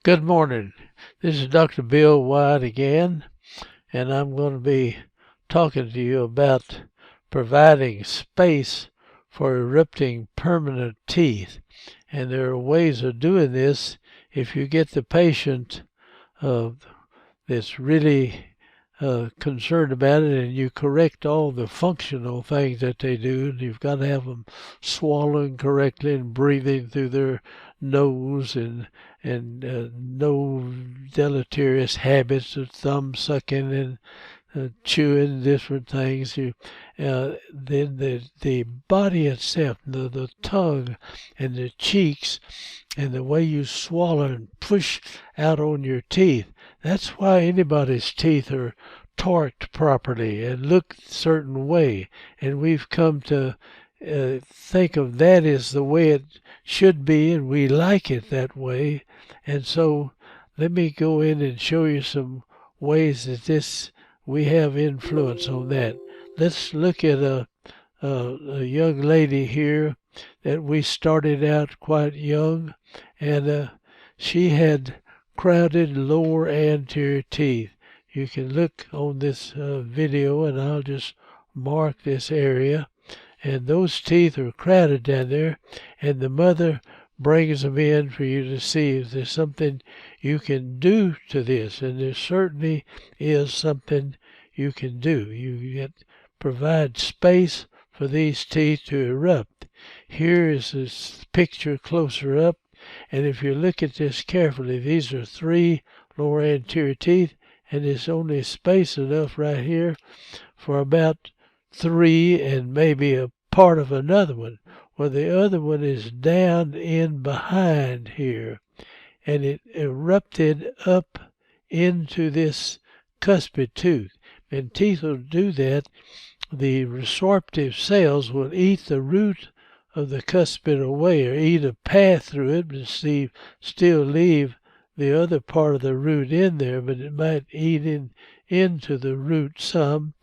Good morning. This is Dr. Bill White again, and I'm going to be talking to you about providing space for erupting permanent teeth. And there are ways of doing this if you get the patient that's really concerned about it, and you correct all the functional things that they do. You've got to have them swallowing correctly and breathing through their nose, and no deleterious habits of thumb sucking and chewing different things. Then the body itself, the tongue and the cheeks, and the way you swallow and push out on your teeth. That's why anybody's teeth are torqued properly and look a certain way. And we've come to think of that as the way it should be, and we like it that way. And so let me go in and show you some ways that we have influence on that. Let's look at a young lady here that we started out quite young, and she had crowded lower anterior teeth. You can look on this video, and I'll just mark this area, and those teeth are crowded down there, and the mother brings them in for you to see if there's something you can do to this, and there certainly is something you can do. You provide space for these teeth to erupt. Here is this picture closer up, and if you look at this carefully, these are 3 lower anterior teeth, and there's only space enough right here for about 3 and maybe a part of another one. Well, the other one is down in behind here, and it erupted up into this cuspid tooth. And teeth will do that. The resorptive cells will eat the root of the cuspid away, or eat a path through it, but still leave the other part of the root in there, but it might eat into the root some.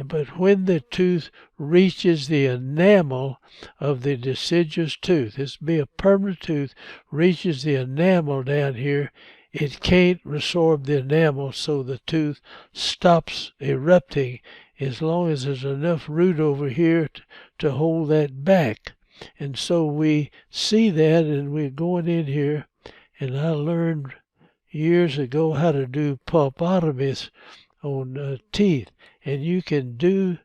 But when the tooth reaches the enamel of the deciduous tooth, this be a permanent tooth, reaches the enamel down here, it can't resorb the enamel, so the tooth stops erupting as long as there's enough root over here to hold that back. And so we see that, and we're going in here, and I learned years ago how to do pulpotomies on teeth. And you can do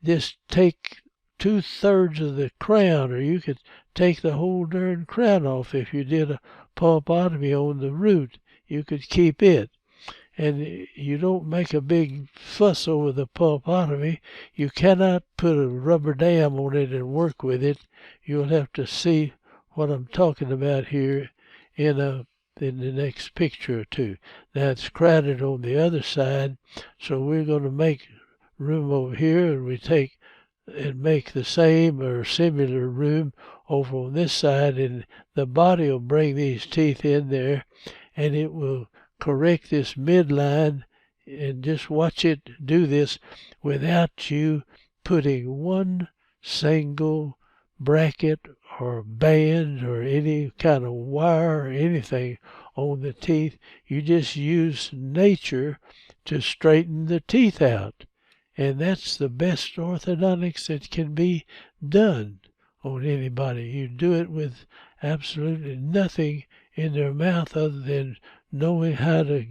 this, take 2/3 of the crown, or you could take the whole darn crown off. If you did a pulpotomy on the root, you could keep it. And you don't make a big fuss over the pulpotomy. You cannot put a rubber dam on it and work with it. You'll have to see what I'm talking about here in the next picture or two. Now it's crowded on the other side, so we're going to make room over here, and we take and make the same or similar room over on this side, and the body will bring these teeth in there, and it will correct this midline. And just watch it do this without you putting one single bracket or band or any kind of wire or anything on the teeth. You just use nature to straighten the teeth out. And that's the best orthodontics that can be done on anybody. You do it with absolutely nothing in their mouth other than knowing how to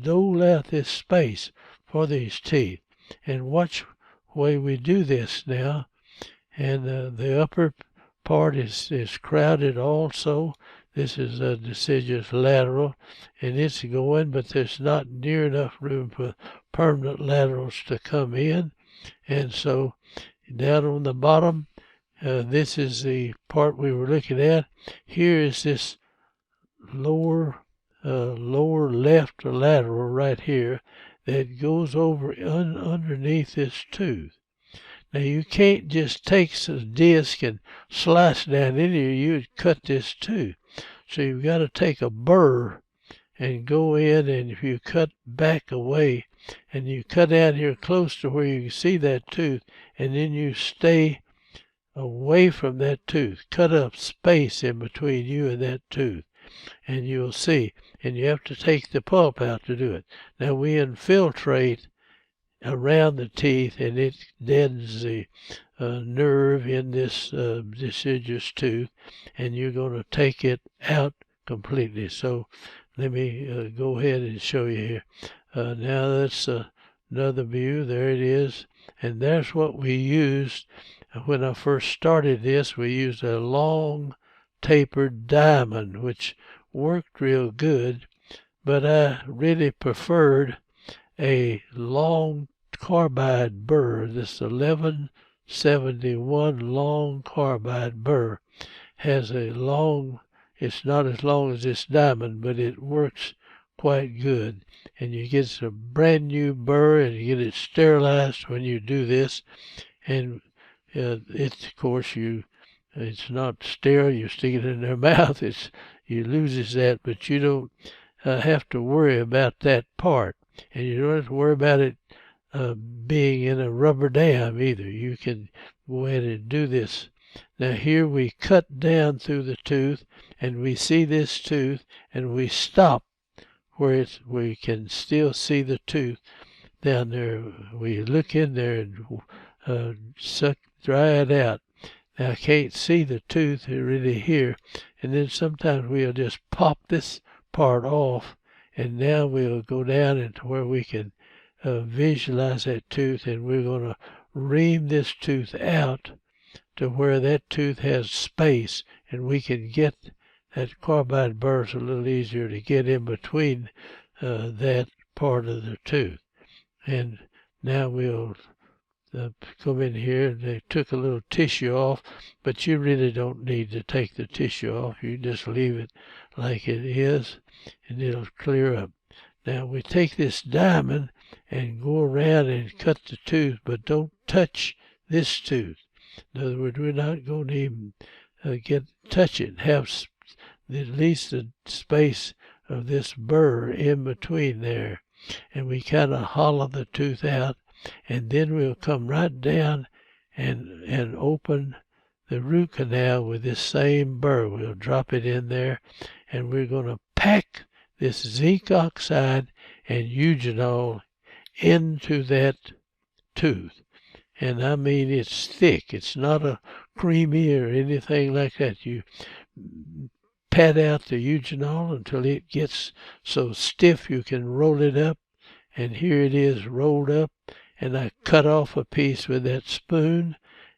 dole out this space for these teeth. And watch the way we do this now. And the upper part is crowded also. This is a deciduous lateral, and it's going, but there's not near enough room for permanent laterals to come in. And so down on the bottom, this is the part we were looking at. Here is this lower left lateral right here that goes over underneath this tooth. Now you can't just take some disc and slice down in here. You'd cut this too. So you've got to take a burr and go in, and if you cut back away, and you cut down here close to where you can see that tooth, and then you stay away from that tooth. Cut up space in between you and that tooth. and you'll see. And you have to take the pulp out to do it. Now we infiltrate around the teeth, and it deadens the nerve in this deciduous tooth, and you're going to take it out completely. So let me go ahead and show you here. Now that's another view. There it is. And that's what we used when I first started this. We used a long tapered diamond, which worked real good, but I really preferred a long carbide burr. This 1171 long carbide burr has a long, it's not as long as this diamond, but it works quite good. And you get some brand new burr, and you get it sterilized when you do this. And it's, of course, it's not sterile. You stick it in their mouth. You loses that, but you don't have to worry about that part. And you don't have to worry about it being in a rubber dam either. You can go ahead and do this. Now here we cut down through the tooth, and we see this tooth, and we stop where we can still see the tooth down there. We look in there and dry it out. Now I can't see the tooth really here, and then sometimes we'll just pop this part off, and now we'll go down into where we can visualize that tooth, and we're going to ream this tooth out to where that tooth has space, and we can get that carbide burrs a little easier to get in between that part of the tooth. And now we'll come in here, and they took a little tissue off, but you really don't need to take the tissue off. You just leave it like it is, and it'll clear up. Now we take this diamond and go around and cut the tooth, but don't touch this tooth. In other words, we're not going to even touch it. Have at least the space of this burr in between there, and we kind of hollow the tooth out, and then we'll come right down and open the root canal with this same burr. We'll drop it in there, and we're going to pack this zinc oxide and eugenol into that tooth. And I mean, it's thick. It's not a creamy or anything like that. You pat out the eugenol until it gets so stiff you can roll it up. And here it is rolled up. And I cut off a piece with that spoon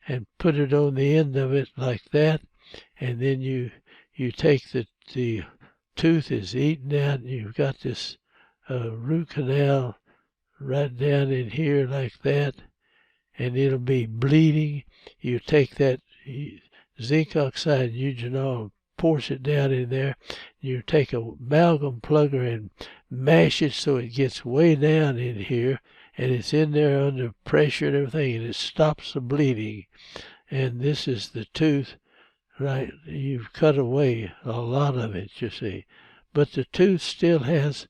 and put it on the end of it like that. And then you take the tooth is eaten out, and you've got this root canal right down in here like that, and it'll be bleeding. You take that zinc oxide eugenol, force it down in there. You take a amalgam plugger and mash it so it gets way down in here, and it's in there under pressure and everything, and it stops the bleeding. And this is the tooth. Right, you've cut away a lot of it, you see. But the tooth still has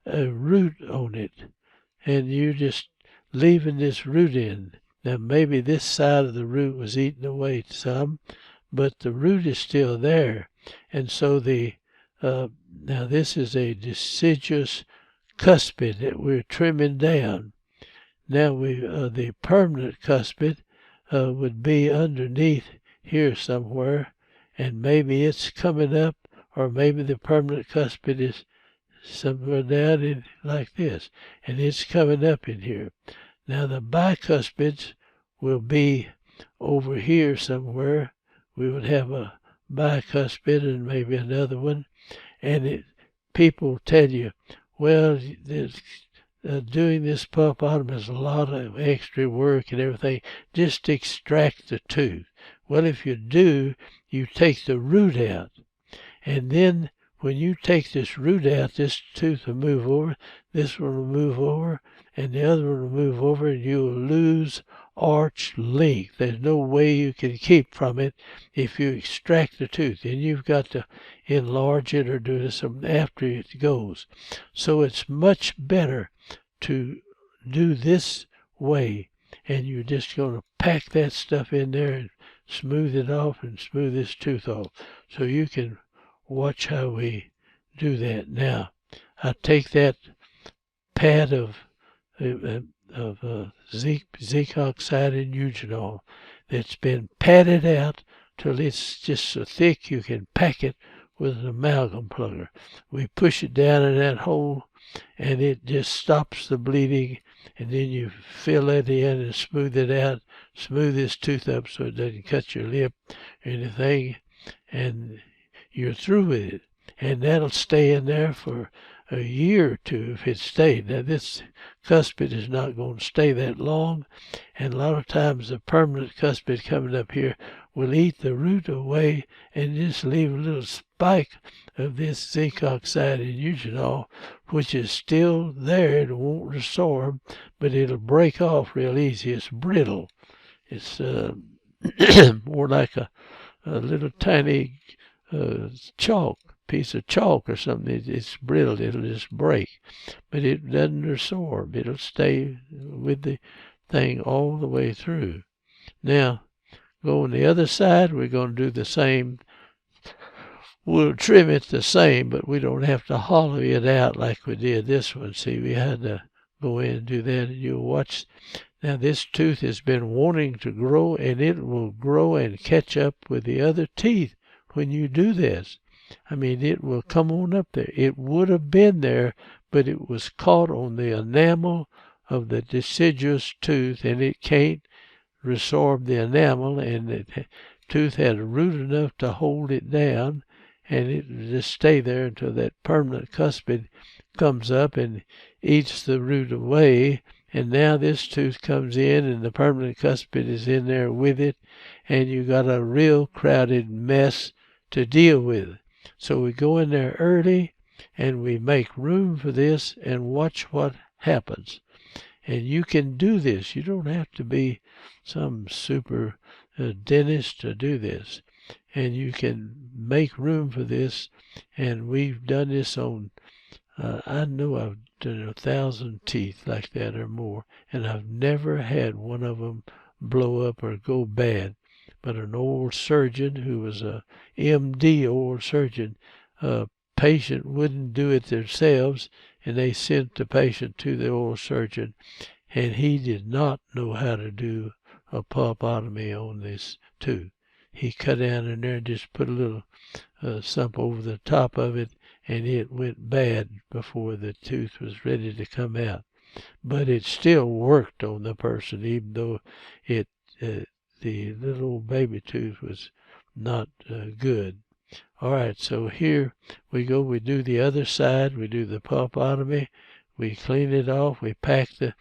a root on it, and you're just leaving this root in. Now maybe this side of the root was eaten away some, but the root is still there. And so now this is a deciduous cuspid that we're trimming down. Now the permanent cuspid would be underneath here somewhere, and maybe it's coming up, or maybe the permanent cuspid is somewhere down in like this, and it's coming up in here. Now the bicuspids will be over here somewhere. We would have a bicuspid and maybe another one, and people tell you, well, doing this pulpotomy is a lot of extra work and everything. Just extract the tooth. Well, if you do, you take the root out. And then when you take this root out, this tooth will move over, this one will move over, and the other one will move over, and you will lose arch length. There's no way you can keep from it if you extract the tooth. And you've got to enlarge it or do something after it goes. So it's much better to do this way, and you're just going to pack that stuff in there and smooth it off and smooth this tooth off, so you can watch how we do that. Now, I take that pad of zinc oxide and eugenol that's been padded out till it's just so thick you can pack it with an amalgam plugger. We push it down in that hole and it just stops the bleeding, and then you fill it in and smooth it out, smooth this tooth up so it doesn't cut your lip or anything, and you're through with it. And that'll stay in there for a year or two if it stayed. Now this cuspid is not going to stay that long, and a lot of times the permanent cuspid coming up here will eat the root away and just leave a little spike of this zinc oxide and eugenol, which is still there. It won't resorb, but it'll break off real easy. It's brittle. It's more like a little tiny piece of chalk or something. It's brittle. It'll just break, but it doesn't resorb. It'll stay with the thing all the way through. Now, go on the other side. We're going to do the same. We'll trim it the same, but we don't have to hollow it out like we did this one. See, we had to go in and do that, and you'll watch. Now, this tooth has been wanting to grow, and it will grow and catch up with the other teeth when you do this. I mean, it will come on up there. It would have been there, but it was caught on the enamel of the deciduous tooth, and it can't resorb the enamel, and the tooth had a root enough to hold it down, and it will just stay there until that permanent cuspid comes up and eats the root away. And now this tooth comes in, and the permanent cuspid is in there with it, and you got a real crowded mess to deal with. So we go in there early, and we make room for this and watch what happens. And you can do this. You don't have to be some super dentist to do this. And you can make room for this. And we've done this on, I know I've done 1,000 teeth like that or more, and I've never had one of them blow up or go bad. But an oral surgeon who was a MD oral surgeon, patient wouldn't do it themselves, and they sent the patient to the oral surgeon, and he did not know how to do a pulpotomy on this tooth. He cut down in there and just put a little something over the top of it, and it went bad before the tooth was ready to come out. But it still worked on the person, even though it the little old baby tooth was not good. All right, so here we go. We do the other side. We do the pulpotomy. We clean it off. We pack the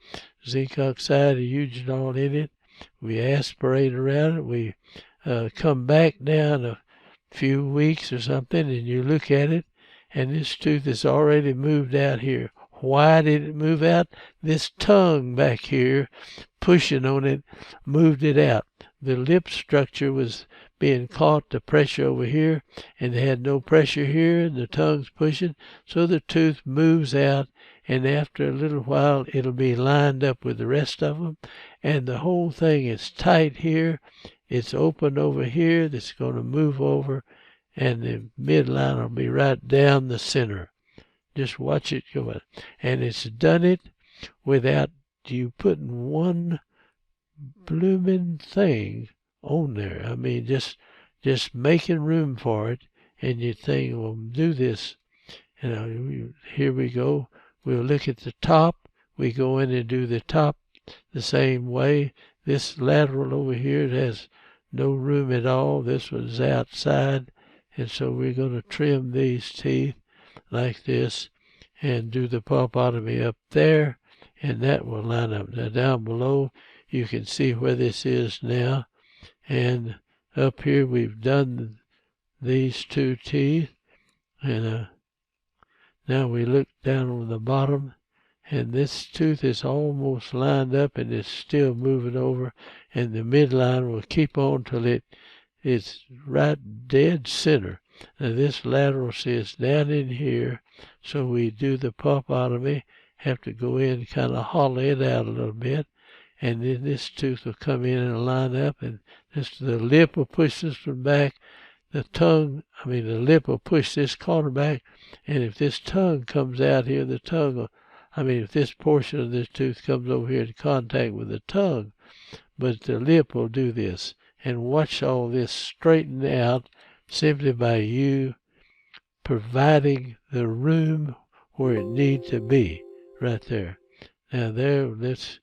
zinc oxide and eugenol in it. We aspirate around it. We come back now in a few weeks or something, and you look at it, and this tooth is already moved out here. Why did it move out? This tongue back here, pushing on it, moved it out. The lip structure was being caught, the pressure over here, and they had no pressure here, and the tongue's pushing, so the tooth moves out, and after a little while it'll be lined up with the rest of them, and the whole thing is tight here. It's open over here. That's going to move over, and the midline will be right down the center. Just watch it go. And it's done it without you putting one blooming thing on there. I mean, just making room for it, and you think, well, do this. Here we go. We'll look at the top. We go in and do the top the same way. This lateral over here has no room at all. This one's outside, and so we're going to trim these teeth like this and do the pulpotomy up there, and that will line up. Now down below you can see where this is now, and up here we've done these two teeth, and now we look down on the bottom, and this tooth is almost lined up and it's still moving over, and the midline will keep on till it's right dead center. Now this lateral is down in here, so we do the pulpotomy, have to go in, kind of hollow it out a little bit, and then this tooth will come in and line up, and the lip will push this one back, the tongue, the lip will push this corner back, and if this tongue comes out here, the tongue will, if this portion of this tooth comes over here in contact with the tongue, but the lip will do this. And watch all this straighten out simply by you providing the room where it needs to be, right there. Now there, let's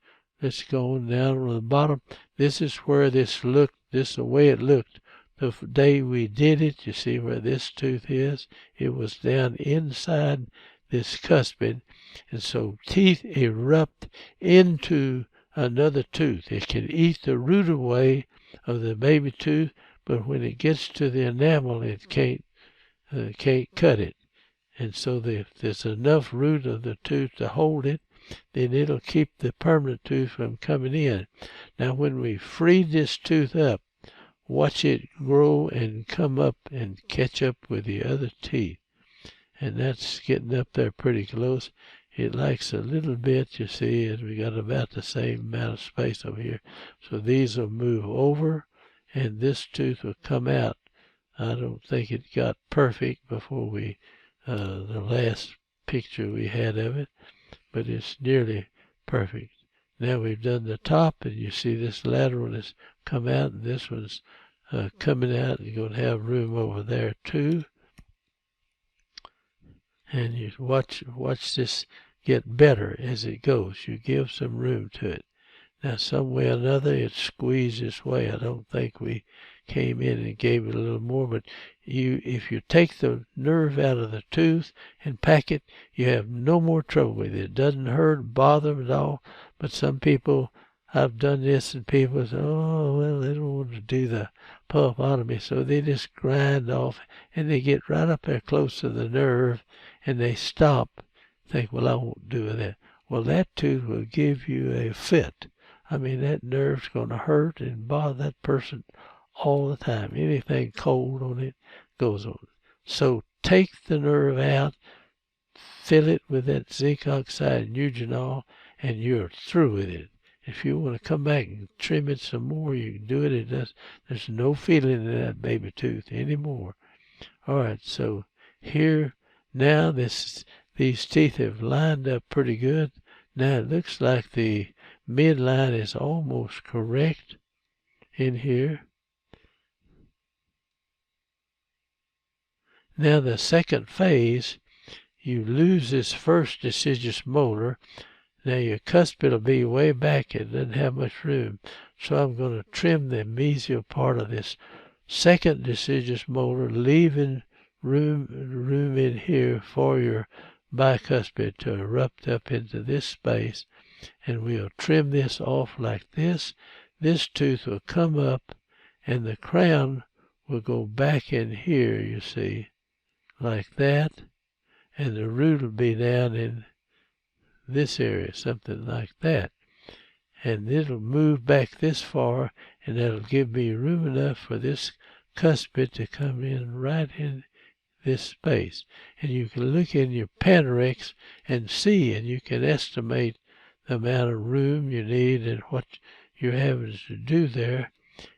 go on down on the bottom. This is where this looked, this is the way it looked the day we did it. You see where this tooth is? It was down inside this cuspid, and so teeth erupt into another tooth. It can eat the root away of the baby tooth, but when it gets to the enamel, it can't cut it. And so if there's enough root of the tooth to hold it, then it'll keep the permanent tooth from coming in. Now when we free this tooth up, watch it grow and come up and catch up with the other teeth. And that's getting up there pretty close. It likes a little bit, you see, and we got about the same amount of space over here. So these will move over, and this tooth will come out. I don't think it got perfect before the last picture we had of it, but it's nearly perfect. Now we've done the top, and you see this lateral has come out, and this one's coming out. You're going to have room over there too. And you watch this get better as it goes. You give some room to it. Now, some way or another, it squeezed this way. I don't think we came in and gave it a little more, but if you take the nerve out of the tooth and pack it, you have no more trouble with it. It doesn't hurt, bother them at all. But some people, I've done this, and people say, oh, well, they don't want to do the pulpotomy, so they just grind off, and they get right up there close to the nerve, and they stop. Think, well, I won't do that. Well, that tooth will give you a fit. That nerve's going to hurt and bother that person all the time. Anything cold on it goes on. So take the nerve out, fill it with that zinc oxide and eugenol, and you're through with it. If you want to come back and trim it some more, you can do it. There's no feeling in that baby tooth anymore. All right, so here now these teeth have lined up pretty good. Now it looks like the midline is almost correct in here. Now the second phase, you lose this first deciduous molar. Now your cuspid will be way back. It doesn't have much room. So I'm going to trim the mesial part of this second deciduous molar, leaving room in here for your bicuspid to erupt up into this space. And we'll trim this off like this. This tooth will come up, and the crown will go back in here, you see, like that. And the root will be down in this area, something like that. And it'll move back this far, and that'll give me room enough for this cuspid to come in right in this space. And you can look in your Panorex and see, and you can estimate the amount of room you need and what you're having to do there.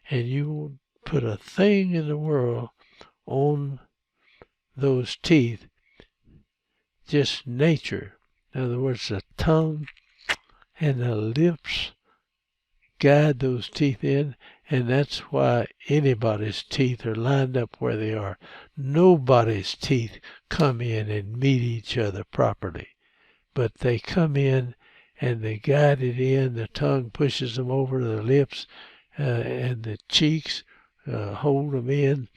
And you won't put a thing in the world on those teeth, just nature. In other words, the tongue and the lips guide those teeth in, and that's why anybody's teeth are lined up where they are. Nobody's teeth come in and meet each other properly, but they come in and they guide it in. The tongue pushes them over the lips, and the cheeks hold them in.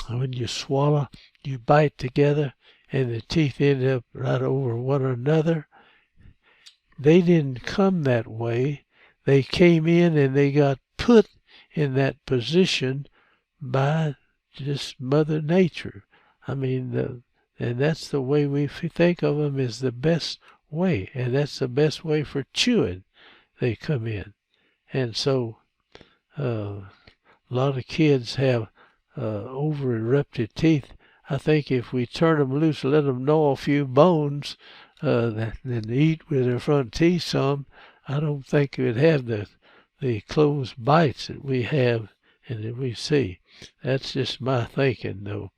When you swallow, you bite together, and the teeth end up right over one another. They didn't come that way. They came in and they got put in that position by just Mother Nature. And that's the way we think of them as the best way, and that's the best way for chewing. They come in. And so a lot of kids have over-erupted teeth. I think if we turn them loose, let them gnaw a few bones, and eat with their front teeth some, I don't think it would have the closed bites that we have and that we see. That's just my thinking, though.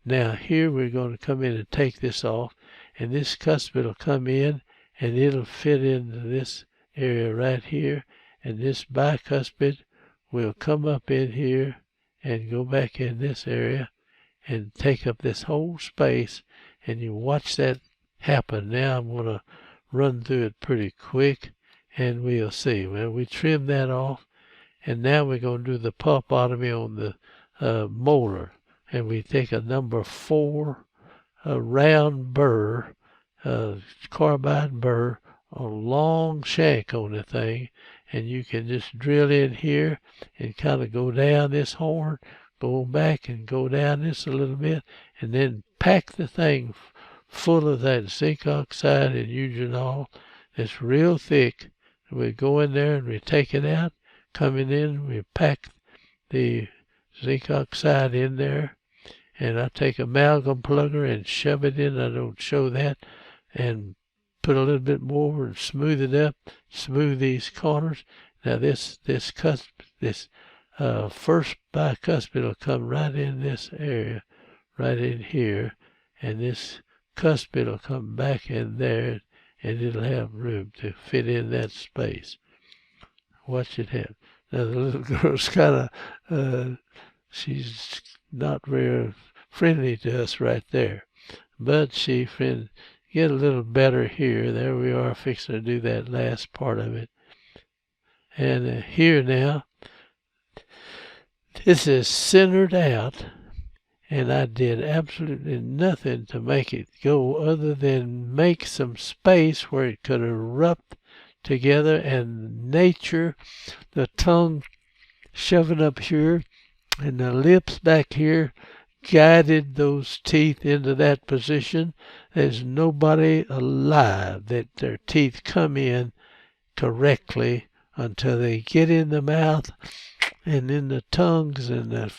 Now, here we're going to come in and take this off, and this cuspid will come in, and it'll fit into this area right here, and this bicuspid will come up in here and go back in this area and take up this whole space, and you watch that happen. Now I'm going to run through it pretty quick, and we'll see. Well, we trim that off, and now we're going to do the pulpotomy on the molar, and we take a number 4 round burr, carbide burr, a long shank on the thing, and you can just drill in here and kind of go down this horn, go back and go down this a little bit, and then pack the thing full of that zinc oxide and eugenol. It's real thick. We go in there and we take it out. Coming in, we pack the zinc oxide in there, and I take amalgam plugger and shove it in. I don't show that, and put a little bit more and smooth it up, smooth these corners. Now this first bicuspid will come right in this area, right in here, and this cuspid will come back in there, and it'll have room to fit in that space. Watch it happen. Now the little girl's kind of, she's not very friendly to us right there, but she get a little better here. There we are, fixing to do that last part of it. And here now, this is centered out, and I did absolutely nothing to make it go other than make some space where it could erupt together, and nature, the tongue shoving up here and the lips back here, guided those teeth into that position. There's nobody alive that their teeth come in correctly until they get in the mouth and in the tongues and the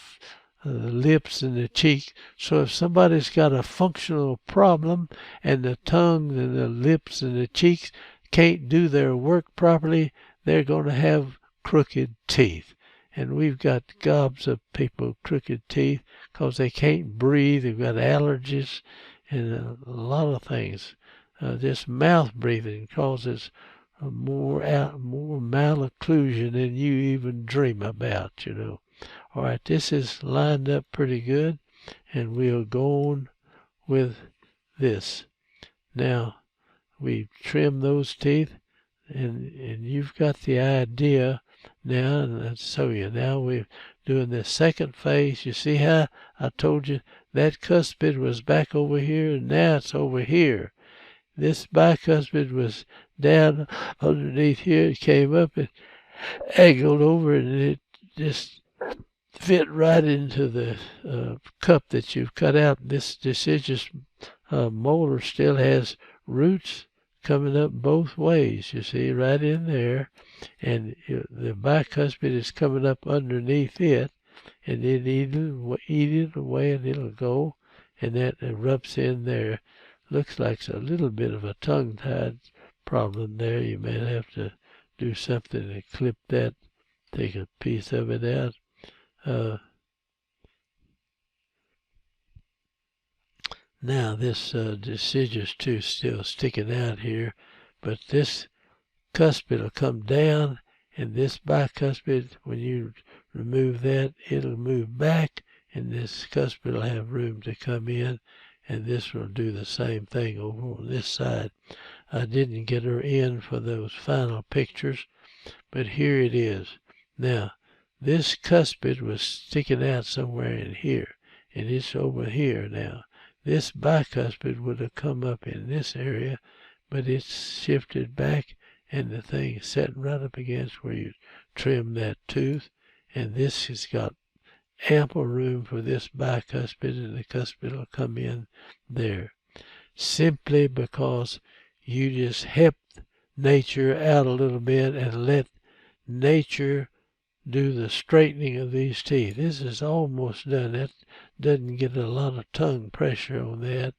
lips and the cheek. So if somebody's got a functional problem and the tongue and the lips and the cheeks can't do their work properly, they're going to have crooked teeth. And we've got gobs of people with crooked teeth because they can't breathe. They've got allergies and a lot of things. This mouth breathing causes more malocclusion than you even dream about, you know. All right, this is lined up pretty good, and we'll go on with this. Now, we trim those teeth, and you've got the idea now, and I'll show you. Now we're doing the second phase. You see how I told you that cuspid was back over here, and now it's over here. This bicuspid was down underneath here. It came up and angled over, and it just fit right into the cup that you've cut out. This deciduous molar still has roots coming up both ways, you see, right in there. And the bicuspid is coming up underneath it, and then eat it away, and it'll go, and that erupts in there. Looks like a little bit of a tongue-tied problem there. You may have to do something to clip that, take a piece of it out. Now this deciduous tooth still sticking out here, but this cuspid will come down, and this bicuspid, when you remove that, it'll move back, and this cuspid will have room to come in, and this will do the same thing over on this side. I didn't get her in for those final pictures, but here it is. Now, this cuspid was sticking out somewhere in here, and it's over here now. This bicuspid would have come up in this area, but it's shifted back, and the thing is setting right up against where you trim that tooth, and this has got ample room for this bicuspid, and the cuspid will come in there. Simply because you just helped nature out a little bit and let nature do the straightening of these teeth. This is almost done. That doesn't get a lot of tongue pressure on that,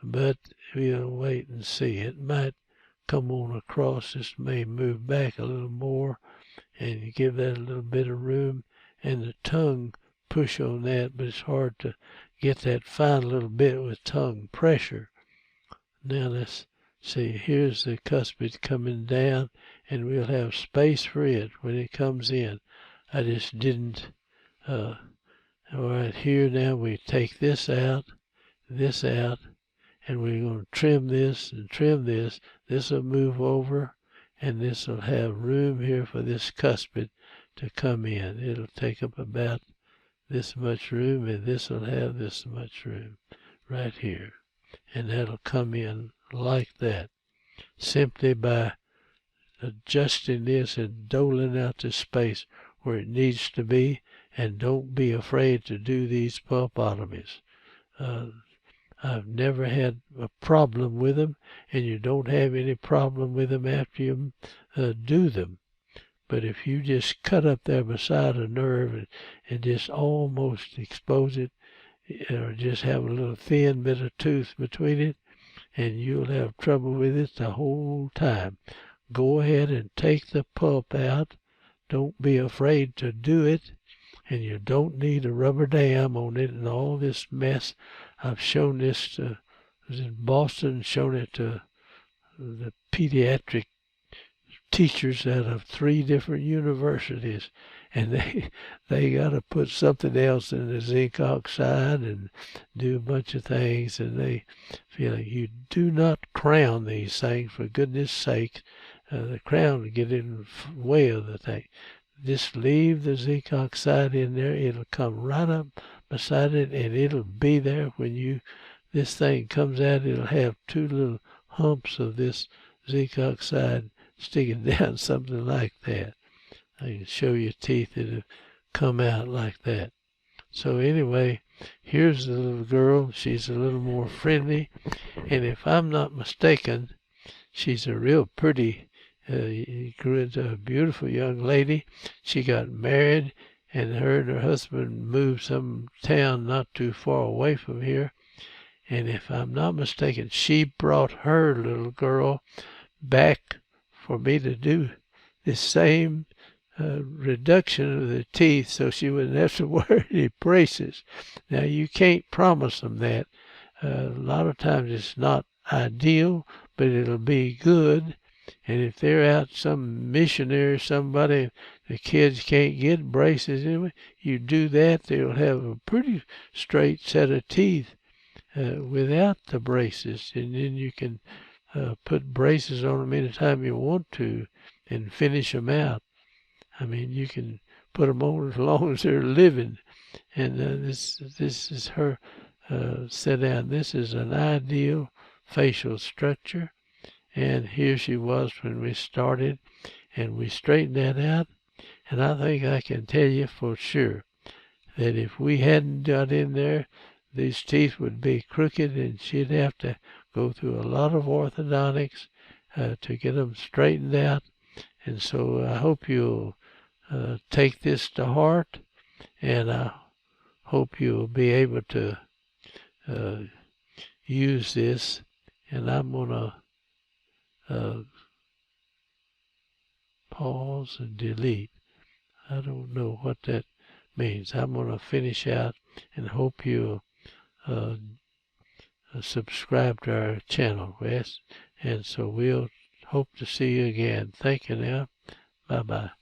but we'll wait and see. It might come on across. This may move back a little more and give that a little bit of room, and the tongue push on that, but it's hard to get that fine little bit with tongue pressure. Now let's see, here's the cuspid coming down, and we'll have space for it when it comes in. I just didn't, all right, here now we take this out, and we're going to trim this and trim this. This will move over, and this will have room here for this cuspid to come in. It'll take up about this much room, and this will have this much room right here. And that'll come in like that, simply by adjusting this and doling out the space where it needs to be. And don't be afraid to do these pulpotomies. I've never had a problem with them, and you don't have any problem with them after you do them. But if you just cut up there beside a nerve and just almost expose it, or just have a little thin bit of tooth between it, and you'll have trouble with it the whole time. Go ahead and take the pulp out. Don't be afraid to do it, and you don't need a rubber dam on it and all this mess. I've shown this to, I was in Boston, shown it to the pediatric teachers out of 3 different universities, and they got to put something else in the zinc oxide and do a bunch of things, and they feel like you do not crown these things, for goodness sake. The crown will get in the way of the thing. Just leave the zinc oxide in there. It'll come right up beside it, and it'll be there when this thing comes out. It'll have 2 little humps of this zinc oxide sticking down, something like that. I can show you teeth that'll come out like that. So anyway, here's the little girl. She's a little more friendly, and if I'm not mistaken, she's a real pretty, grew into a beautiful young lady. She got married, and her husband moved some town not too far away from here. And if I'm not mistaken, she brought her little girl back for me to do the same reduction of the teeth, so she wouldn't have to wear any braces. Now, you can't promise them that. A lot of times it's not ideal, but it'll be good. And if they're out, some missionary, somebody, the kids can't get braces anyway, you do that, they'll have a pretty straight set of teeth without the braces. And then you can put braces on them anytime you want to and finish them out. I mean, you can put them on as long as they're living. And this is her sit down. This is an ideal facial structure. And here she was when we started, and we straightened that out. And I think I can tell you for sure that if we hadn't got in there, these teeth would be crooked, and she'd have to go through a lot of orthodontics to get them straightened out. And so I hope you'll take this to heart, and I hope you'll be able to use this. And I'm going to pause and delete. I don't know what that means. I'm going to finish out and hope you'll subscribe to our channel, Wes. And so we'll hope to see you again. Thank you now. Bye-bye.